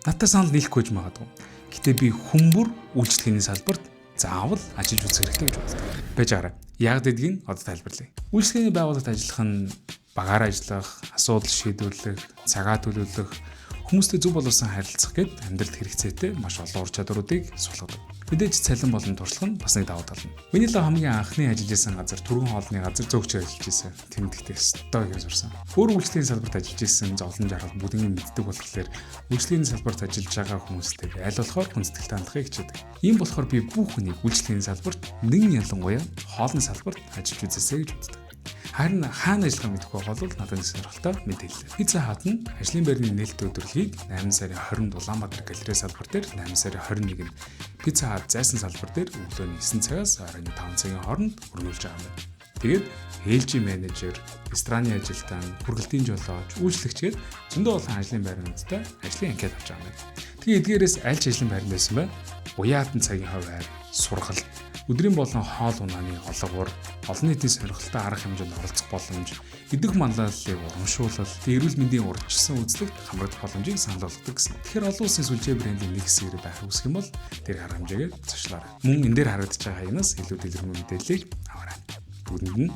Надтай санал нийлэхгүй гэж магадгүй. Гэтэ би хүмүүр үйлчлэгээний салбарт заавал ажиллаж үзэх хэрэгтэй гэж боддог. Байж гараа. Яг гэдгийг одоо тайлбарлая. Үйлчлэгээний байгууллагт ажиллах нь багаар ажиллах, асуудал шийдвэрлэх, цагаа төлөвлөх, хүмүүстэй зөв боловсон харилцах гэд амьдралд хэрэгцээтэй маш олон ур чадваруудыг сулгадаг. Мэдээж цалин болон туршлага нь бас нэг давуу тал нь. Миний л хамгийн анхны ажиллаж исэн газар түргэн хоолны газар зөөгчөөр ажиллаж исэн. Тэмдэгтэй өстой гэж сурсан. Өөр үйлчлэгийн салбарт ажиллаж исэн зовлон жаргал бүгдийг мэддэг болохоор үйлчлэгийн салбарт ажиллаж байгаа хүмүүстэй аль болохоор хүндэтгэлтэй хандахыг хичээдэг. Ийм болохоор би бүх хүнийг үйлчлэгийн салбарт нэг ялангуяа хоолны салбарт ажиллаж үзээсэй гэж боддог. Харин хаана ажиллах мэдэхгүй бол надад нэг сонирхолтой мэдээлэл. Pizza Hut нь ажлын байрны нээлттэй өдрөлгийг 8 сарын 20-нд Улаанбаатар галерей салбар дээр, 8 сарын 21-нд Pizza Hut зайсан салбар дээр өглөөний 9 цагаас оройн 5 цагийн хооронд өргүүлж байгаа юм. Тэгээд ээлжи менежер, рестораны ажилтан, хүргэлтийн жолооч, үйлчлэгчгээд зөндөө олон ажлын байрнуудтай ажлын анкет авч байгаа юм. Тэгээд эдгээрээс аль ч ажлын байранд байсан бай. Уяатан цагийн хуваар, сургалт, өдрийн болон хоол унааны олгор, олон нийтийн сонирхолтой арга хэмжээнд оролцох боломж, идэх манлайллыг урамшуулал, эрүүл мэндийн урьдчилсан үзлэгт хамрагдах боломжийг санал болгодог гэсэн. Тэгэхээр олон улсын сүлжээ брендийн нэг хэсгээр байх үсэх юм бол тэр арга хэмжээгээ зочлоорой. Мөн энэ дээр харагдаж байгаа хаягнаас илүү дэлгэрэнгүй мэдээллийг аваарай. Бүгдэнд нь